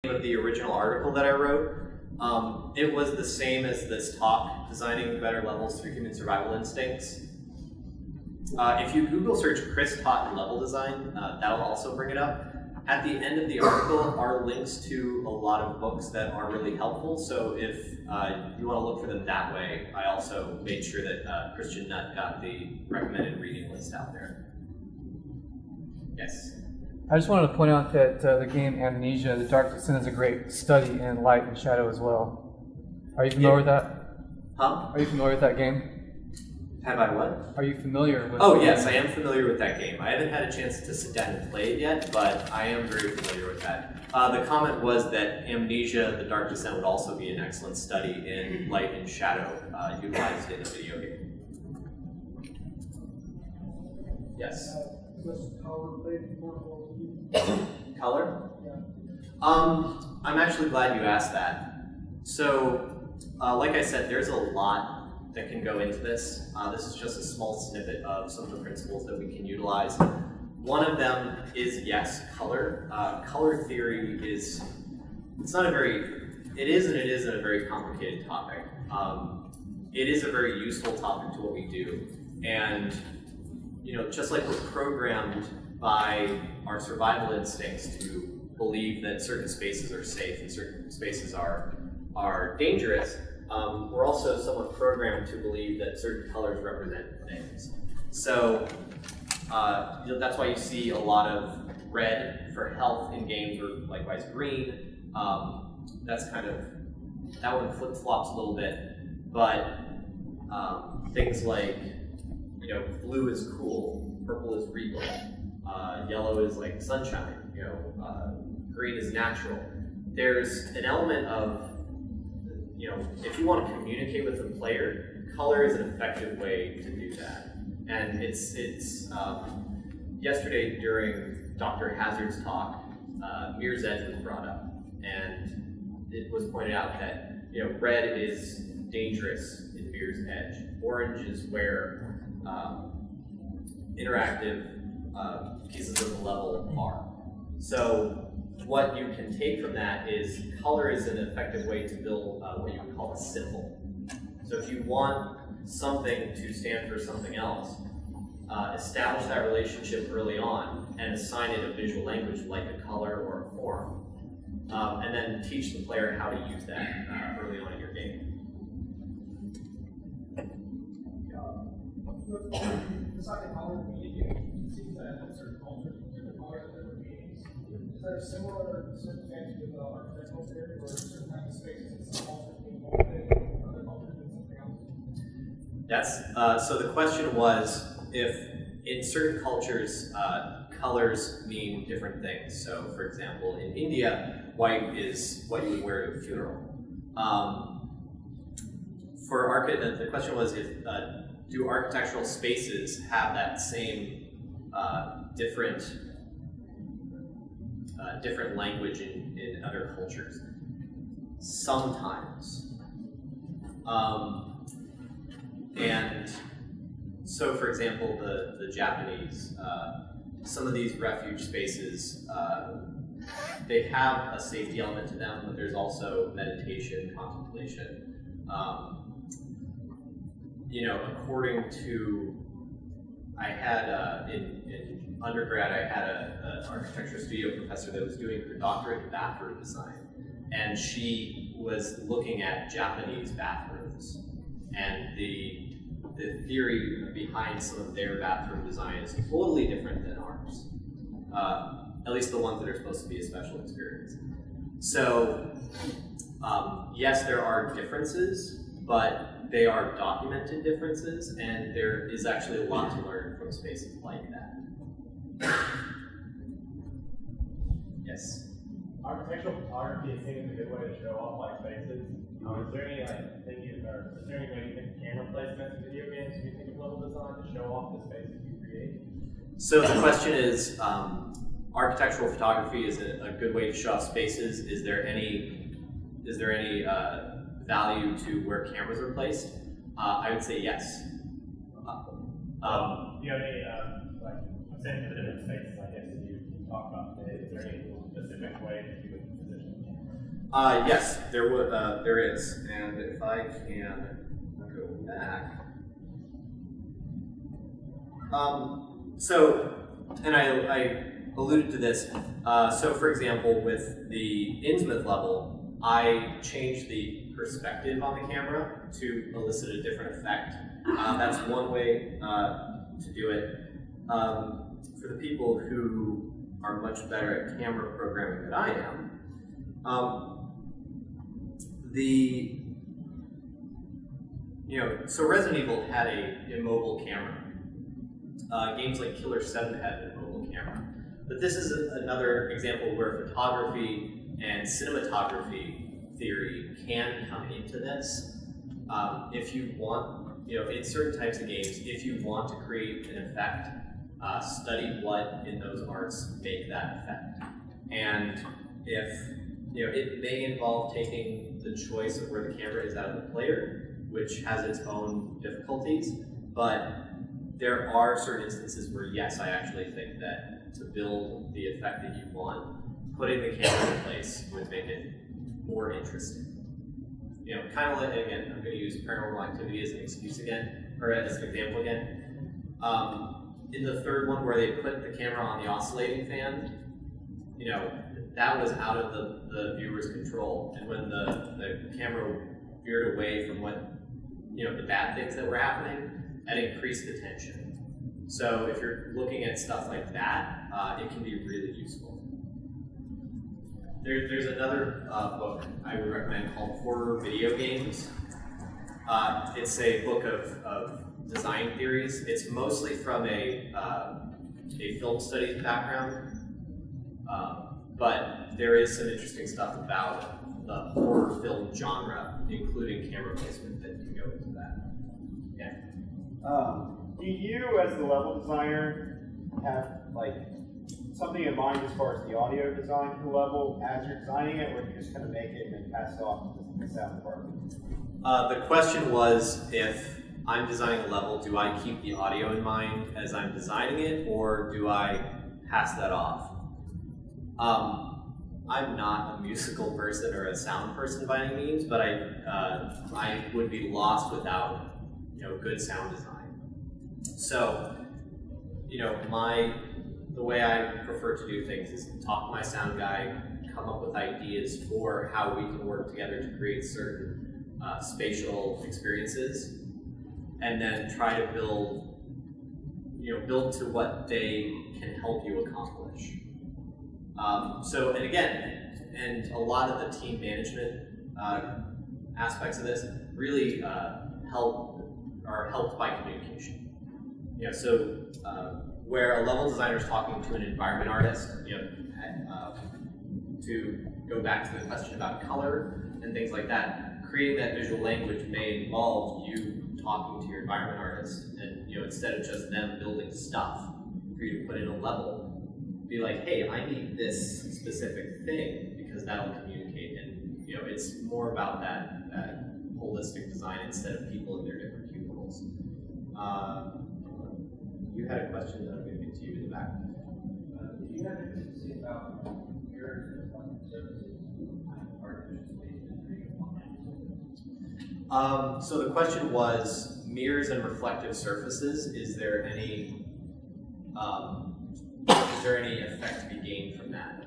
Of the original article that I wrote. It was the same as this talk, Designing Better Levels Through Human Survival Instincts. If you Google search Chris Totten level design, that'll also bring it up. At the end of the article are links to a lot of books that are really helpful, so if you want to look for them that way, I also made sure that Christian Nutt got the recommended reading list out there. Yes? I just wanted to point out that the game Amnesia, The Dark Descent is a great study in light and shadow as well. Are you familiar with that? Huh? Are you familiar with that game? Have I what? Are you familiar with Oh yes, I am familiar with that game. I haven't had a chance to sit down and play it yet, but I am very familiar with that. The comment was that Amnesia, The Dark Descent would also be an excellent study in light and shadow utilized in a video game. Yes? Color? Yeah. I'm actually glad you asked that. So, like I said, there's a lot that can go into this. This is just a small snippet of some of the principles that we can utilize. One of them is, yes, color. Color theory is, it is and it isn't a very complicated topic. It is a very useful topic to what we do. And just like we're programmed by our survival instincts to believe that certain spaces are safe and certain spaces are dangerous, we're also somewhat programmed to believe that certain colors represent things. So that's why you see a lot of red for health in games, or likewise green. That one flip-flops a little bit, but things like blue is cool, purple is regal, yellow is like sunshine, green is natural. There's an element of, if you want to communicate with the player, color is an effective way to do that. And it's yesterday during Dr. Hazard's talk, Mirror's Edge was brought up, and it was pointed out that red is dangerous in Mirror's Edge. Orange is where interactive pieces of the level are. So what you can take from that is color is an effective way to build what you would call a symbol. So if you want something to stand for something else, establish that relationship early on and assign it a visual language like a color or a form, and then teach the player how to use that early on in your game. Deciding color meaning, it seems that in certain cultures, different colors have different meanings. Is there a similar circumstance with architectural theory, where certain kinds of spaces in some cultures mean one thing, and other cultures mean something else? Yes. So the question was if in certain cultures colors mean different things. So, for example, in India, white is what you would wear to a funeral. The question was if do architectural spaces have that same different language in other cultures? Sometimes. And so, for example, the Japanese, some of these refuge spaces, they have a safety element to them, but there's also meditation, contemplation. According to, I had in undergrad, I had an architecture studio professor that was doing her doctorate in bathroom design, and she was looking at Japanese bathrooms, and the theory behind some of their bathroom design is totally different than ours, at least the ones that are supposed to be a special experience. So, yes, there are differences, but they are documented differences, and there is actually a lot to learn from spaces like that. Yes? Architectural photography seems a good way to show off spaces. Is there any way you think camera placement in video games do you think of level design to show off the spaces you create? So the question is, architectural photography is a good way to show off spaces. Is there any value to where cameras are placed? I would say yes. Do you have any, I'm saying for the different spaces, I guess, that you talked about today, is there any specific way that you would position Yes, there is, and if I can go back. And I alluded to this. So, for example, with the Innsmouth level, I changed the perspective on the camera to elicit a different effect. That's one way to do it. For the people who are much better at camera programming than I am, so Resident Evil had a immobile camera. Games like Killer 7 had an immobile camera. But this is another example where photography and cinematography theory can come into this. If you want, in certain types of games, if you want to create an effect, study what in those arts make that effect. And if, it may involve taking the choice of where the camera is out of the player, which has its own difficulties, but there are certain instances where, yes, I actually think that to build the effect that you want, putting the camera in place would make it more interesting. Kind of like, again, I'm going to use Paranormal Activity as an excuse again, or as an example again. In the third one where they put the camera on the oscillating fan, that was out of the viewer's control. And when the camera veered away from what, the bad things that were happening, that increased the tension. So if you're looking at stuff like that, it can be really useful. There's another book I would recommend called Horror Video Games. It's a book of design theories. It's mostly from a film studies background, but there is some interesting stuff about the horror film genre, including camera placement that can go into that. Yeah. Do you, as the level designer, have something in mind as far as the audio design for the level as you're designing it, or do you just kind of make it and then pass it off to the sound department? The question was, if I'm designing a level, do I keep the audio in mind as I'm designing it, or do I pass that off? I'm not a musical person or a sound person by any means, but I would be lost without good sound design. So, the way I prefer to do things is talk to my sound guy, come up with ideas for how we can work together to create certain spatial experiences, and then try to build to what they can help you accomplish. And a lot of the team management aspects of this really are helped by communication. Where a level designer is talking to an environment artist, to go back to the question about color and things like that, creating that visual language may involve you talking to your environment artist, and instead of just them building stuff for you to put in a level, be like, hey, I need this specific thing because that'll communicate, and it's more about that holistic design instead of people in their different cubicles. You had a question that I'm going to get to you in the back. Do you have anything to say about mirrors and reflective surfaces and artificial space and So the question was mirrors and reflective surfaces. Is there any effect to be gained from that?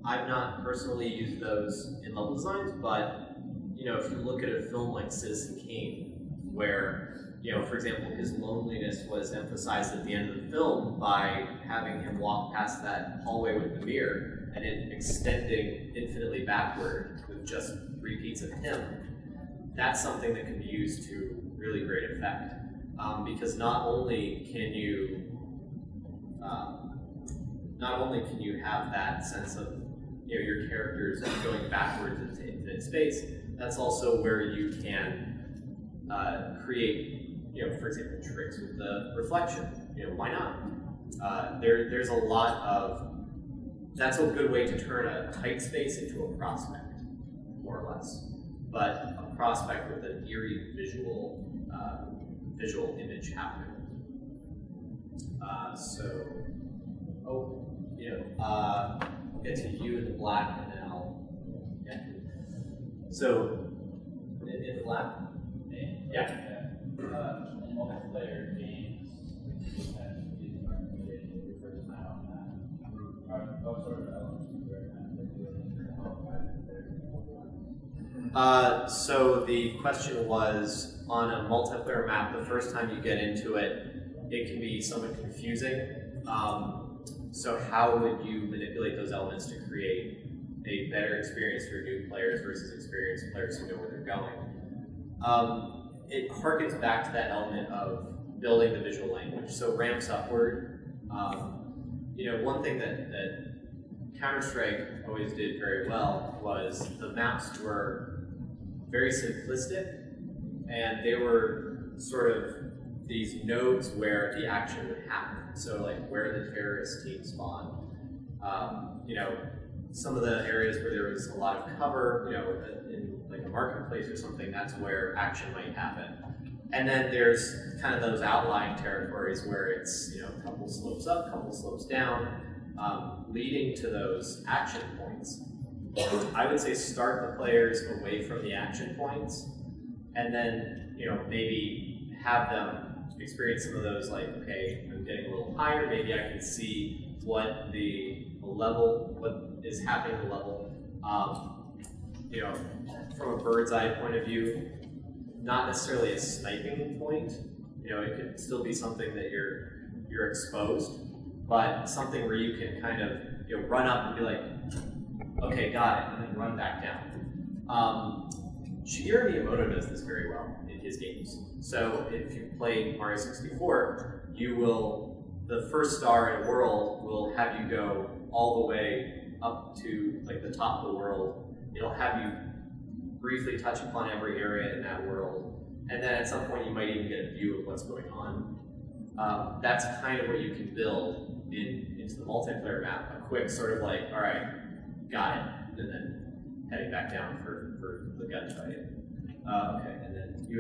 I've not personally used those in level designs, but if you look at a film like Citizen Kane, where for example, his loneliness was emphasized at the end of the film by having him walk past that hallway with the mirror and it extending infinitely backward with just repeats of him. That's something that can be used to really great effect, because not only can you have that sense of your characters going backwards into infinite space, that's also where you can create, for example, tricks with the reflection. Why not? There's a lot of, that's a good way to turn a tight space into a prospect, more or less. But a prospect with an eerie visual image happening. I'll get to you in the black, and then I'll So, in the lab? Yeah. Multiplayer games that you are your first time on that. What sort of elements so the question was, on a multiplayer map, the first time you get into it, it can be somewhat confusing. So how would you manipulate those elements to create a better experience for new players versus experienced players who know where they're going? It harkens back to that element of building the visual language. So ramps upward. One thing that Counter-Strike always did very well was the maps were very simplistic, and they were sort of these nodes where the action would happen. So like where the terrorist team spawned. Some of the areas where there was a lot of cover, in like a marketplace or something, that's where action might happen. And then there's kind of those outlying territories where it's, a couple slopes up, a couple slopes down, leading to those action points. I would say start the players away from the action points, and then, maybe have them experience some of those, like, okay, I'm getting a little higher, maybe I can see what what is happening at the level. From a bird's eye point of view, not necessarily a sniping point. It could still be something that you're exposed, but something where you can kind of run up and be like, okay, got it, and then run back down. Shigeru Miyamoto does this very well in his games. So if you play Mario 64, the first star in a world will have you go all the way up to like the top of the world. It'll have you briefly touch upon every area in that world, and then at some point you might even get a view of what's going on. That's kind of what you can build into the multiplayer map, a quick sort of like, all right, got it, and then heading back down for the gunfight. Okay, and then you